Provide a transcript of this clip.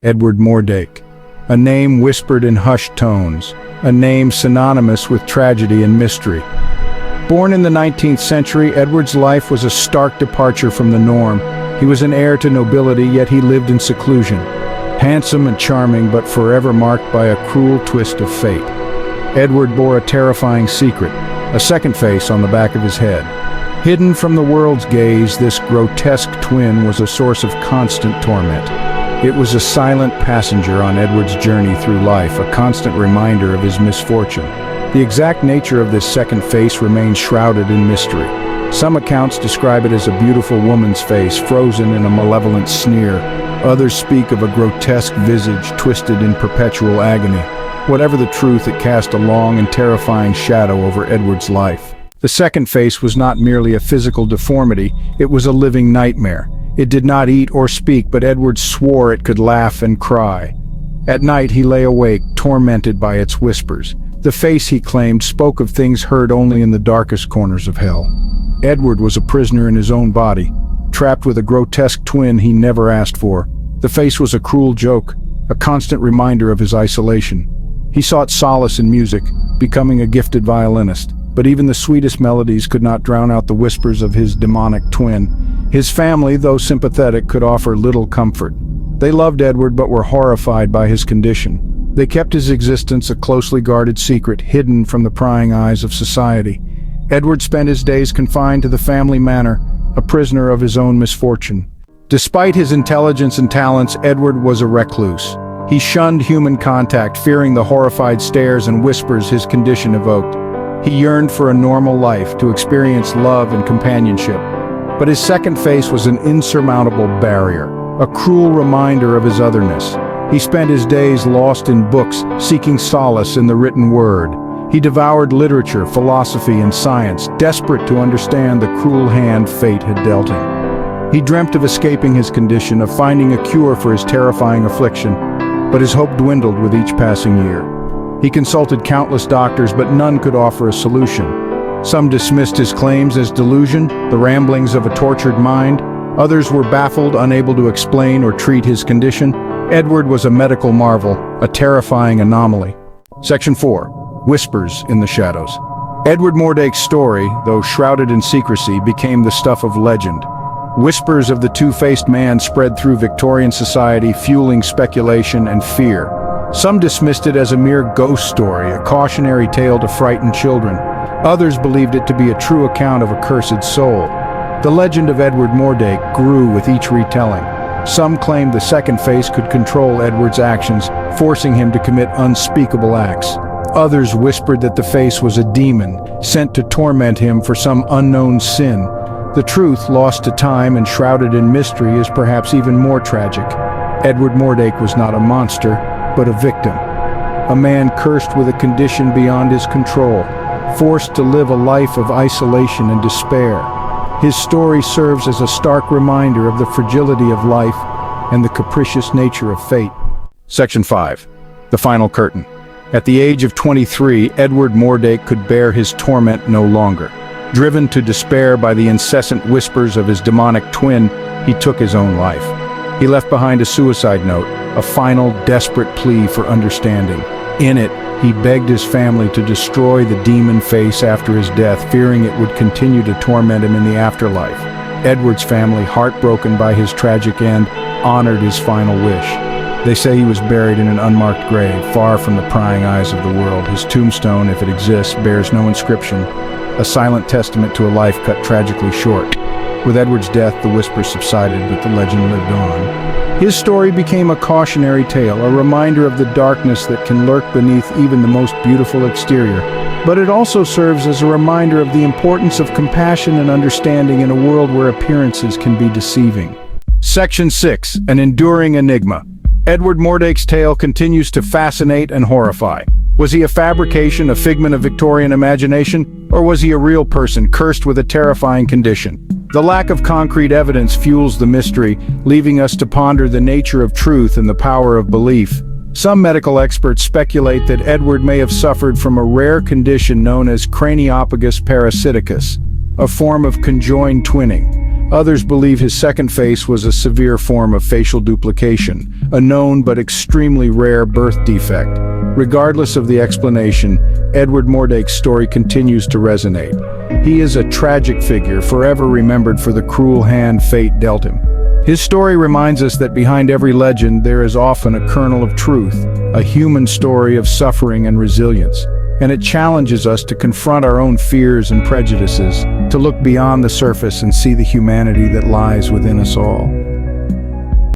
Edward Mordake. A name whispered in hushed tones, a name synonymous with tragedy and mystery. Born in the 19th century, Edward's life was a stark departure from the norm. He was an heir to nobility, yet he lived in seclusion. Handsome and charming, but forever marked by a cruel twist of fate. Edward bore a terrifying secret, a second face on the back of his head. Hidden from the world's gaze, this grotesque twin was a source of constant torment. It was a silent passenger on Edward's journey through life, a constant reminder of his misfortune. The exact nature of this second face remains shrouded in mystery. Some accounts describe it as a beautiful woman's face, frozen in a malevolent sneer. Others speak of a grotesque visage twisted in perpetual agony. Whatever the truth, it cast a long and terrifying shadow over Edward's life. The second face was not merely a physical deformity, it was a living nightmare. It did not eat or speak, but Edward swore it could laugh and cry. At night he lay awake, tormented by its whispers. The face, he claimed, spoke of things heard only in the darkest corners of hell. Edward was a prisoner in his own body, trapped with a grotesque twin he never asked for. The face was a cruel joke, a constant reminder of his isolation. He sought solace in music, becoming a gifted violinist. But even the sweetest melodies could not drown out the whispers of his demonic twin. His family, though sympathetic, could offer little comfort. They loved Edward but were horrified by his condition. They kept his existence a closely guarded secret, hidden from the prying eyes of society. Edward spent his days confined to the family manor, a prisoner of his own misfortune. Despite his intelligence and talents, Edward was a recluse. He shunned human contact, fearing the horrified stares and whispers his condition evoked. He yearned for a normal life, to experience love and companionship. But his second face was an insurmountable barrier, a cruel reminder of his otherness. He spent his days lost in books, seeking solace in the written word. He devoured literature, philosophy, and science, desperate to understand the cruel hand fate had dealt him. He dreamt of escaping his condition, of finding a cure for his terrifying affliction, but his hope dwindled with each passing year. He consulted countless doctors, but none could offer a solution. Some dismissed his claims as delusion, the ramblings of a tortured mind. Others were baffled, unable to explain or treat his condition. Edward was a medical marvel, a terrifying anomaly. Section 4. Whispers in the Shadows. Edward Mordake's story, though shrouded in secrecy, became the stuff of legend. Whispers of the two-faced man spread through Victorian society, fueling speculation and fear. Some dismissed it as a mere ghost story, a cautionary tale to frighten children. Others believed it to be a true account of a cursed soul. The legend of Edward Mordake grew with each retelling. Some claimed the second face could control Edward's actions, forcing him to commit unspeakable acts. Others whispered that the face was a demon, sent to torment him for some unknown sin. The truth, lost to time and shrouded in mystery, is perhaps even more tragic. Edward Mordake was not a monster, but a victim. A man cursed with a condition beyond his control, forced to live a life of isolation and despair. His story serves as a stark reminder of the fragility of life and the capricious nature of fate. Section 5. The Final Curtain. At the age of 23, Edward Mordake could bear his torment no longer. Driven to despair by the incessant whispers of his demonic twin, he took his own life. He left behind a suicide note, a final, desperate plea for understanding. In it, he begged his family to destroy the demon face after his death, fearing it would continue to torment him in the afterlife. Edward's family, heartbroken by his tragic end, honored his final wish. They say he was buried in an unmarked grave, far from the prying eyes of the world. His tombstone, if it exists, bears no inscription, a silent testament to a life cut tragically short. With Edward's death, the whispers subsided, but the legend lived on. His story became a cautionary tale, a reminder of the darkness that can lurk beneath even the most beautiful exterior. But it also serves as a reminder of the importance of compassion and understanding in a world where appearances can be deceiving. Section 6. An Enduring Enigma. Edward Mordake's tale continues to fascinate and horrify. Was he a fabrication, a figment of Victorian imagination, or was he a real person cursed with a terrifying condition? The lack of concrete evidence fuels the mystery, leaving us to ponder the nature of truth and the power of belief. Some medical experts speculate that Edward may have suffered from a rare condition known as craniopagus parasiticus, a form of conjoined twinning. Others believe his second face was a severe form of facial duplication, a known but extremely rare birth defect. Regardless of the explanation, Edward Mordake's story continues to resonate. He is a tragic figure, forever remembered for the cruel hand fate dealt him. His story reminds us that behind every legend there is often a kernel of truth, a human story of suffering and resilience. And it challenges us to confront our own fears and prejudices, to look beyond the surface and see the humanity that lies within us all.